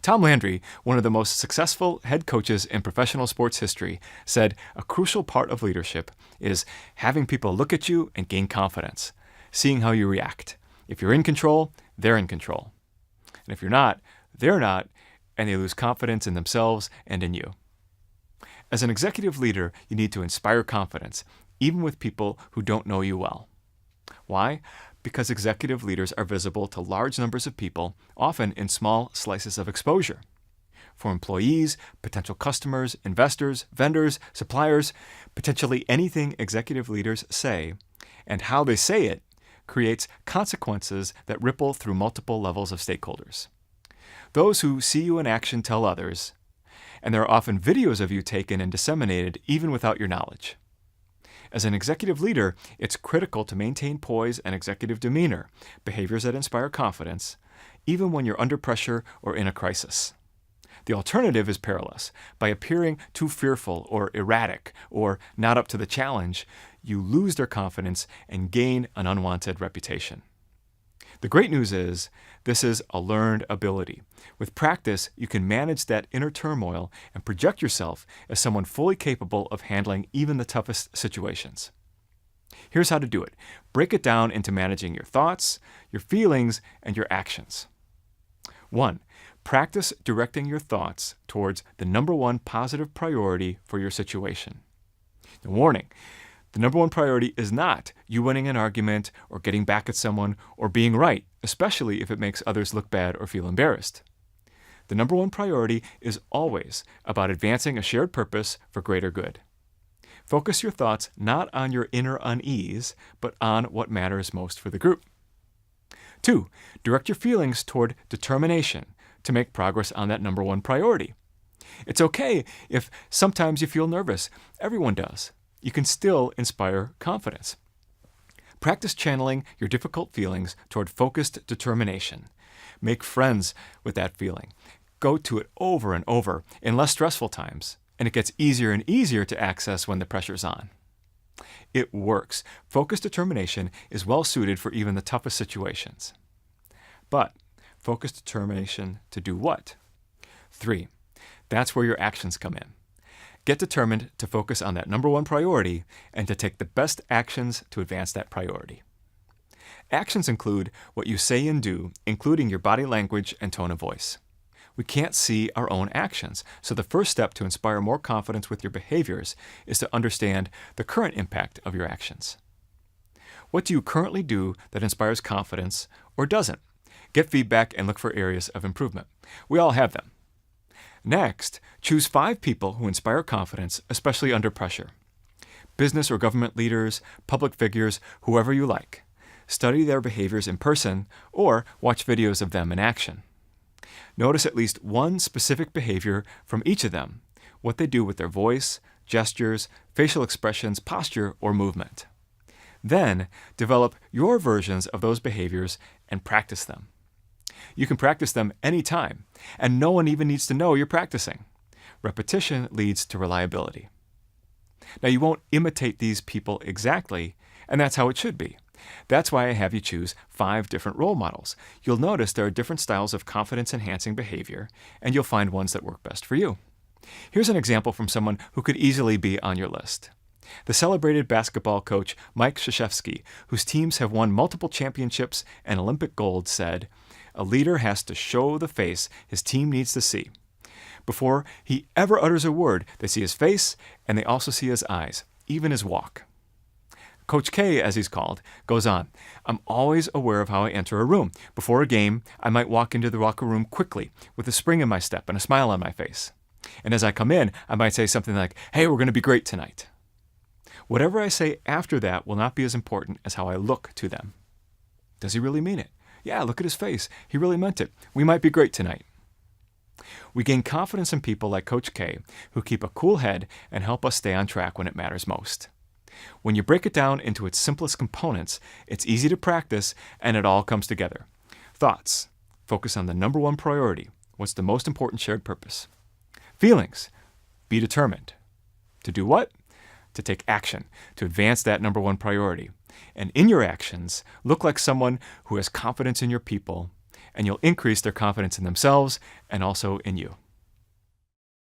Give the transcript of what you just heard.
Tom Landry, one of the most successful head coaches in professional sports history, said a crucial part of leadership is having people look at you and gain confidence, seeing how you react. If you're in control, they're in control. And if you're not, they're not, and they lose confidence in themselves and in you. As an executive leader, you need to inspire confidence, even with people who don't know you well. Why? Because executive leaders are visible to large numbers of people, often in small slices of exposure. For employees, potential customers, investors, vendors, suppliers, potentially anything executive leaders say, and how they say it, creates consequences that ripple through multiple levels of stakeholders. Those who see you in action tell others, and there are often videos of you taken and disseminated even without your knowledge. As an executive leader, it's critical to maintain poise and executive demeanor, behaviors that inspire confidence, even when you're under pressure or in a crisis. The alternative is perilous. By appearing too fearful or erratic or not up to the challenge, you lose their confidence and gain an unwanted reputation. The great news is, this is a learned ability. With practice, you can manage that inner turmoil and project yourself as someone fully capable of handling even the toughest situations. Here's how to do it. Break it down into managing your thoughts, your feelings, and your actions. 1. Practice directing your thoughts towards the number one positive priority for your situation. The warning. The number one priority is not you winning an argument or getting back at someone or being right, especially if it makes others look bad or feel embarrassed. The number one priority is always about advancing a shared purpose for greater good. Focus your thoughts not on your inner unease, but on what matters most for the group. 2. Direct your feelings toward determination to make progress on that number one priority. It's okay if sometimes you feel nervous. Everyone does. You can still inspire confidence. Practice channeling your difficult feelings toward focused determination. Make friends with that feeling. Go to it over and over in less stressful times, and it gets easier and easier to access when the pressure's on. It works. Focused determination is well suited for even the toughest situations. But focused determination to do what? 3. That's where your actions come in. Get determined to focus on that number one priority and to take the best actions to advance that priority. Actions include what you say and do, including your body language and tone of voice. We can't see our own actions, so the first step to inspire more confidence with your behaviors is to understand the current impact of your actions. What do you currently do that inspires confidence or doesn't? Get feedback and look for areas of improvement. We all have them. Next, choose 5 people who inspire confidence, especially under pressure. Business or government leaders, public figures, whoever you like. Study their behaviors in person or watch videos of them in action. Notice at least one specific behavior from each of them, what they do with their voice, gestures, facial expressions, posture, or movement. Then, develop your versions of those behaviors and practice them. You can practice them anytime, and no one even needs to know you're practicing. Repetition leads to reliability. Now, you won't imitate these people exactly, and that's how it should be. That's why I have you choose 5 different role models. You'll notice there are different styles of confidence-enhancing behavior, and you'll find ones that work best for you. Here's an example from someone who could easily be on your list. The celebrated basketball coach Mike Krzyzewski, whose teams have won multiple championships and Olympic gold, said, "A leader has to show the face his team needs to see. Before he ever utters a word, they see his face, and they also see his eyes, even his walk." Coach K, as he's called, goes on, "I'm always aware of how I enter a room. Before a game, I might walk into the locker room quickly, with a spring in my step and a smile on my face. And as I come in, I might say something like, 'Hey, we're going to be great tonight.' Whatever I say after that will not be as important as how I look to them." Does he really mean it? Yeah, look at his face. He really meant it. We might be great tonight. We gain confidence in people like Coach K, who keep a cool head and help us stay on track when it matters most. When you break it down into its simplest components, it's easy to practice and it all comes together. Thoughts. Focus on the number one priority. What's the most important shared purpose? Feelings. Be determined. To do what? To take action, to advance that number one priority. And in your actions, look like someone who has confidence in your people and you'll increase their confidence in themselves and also in you.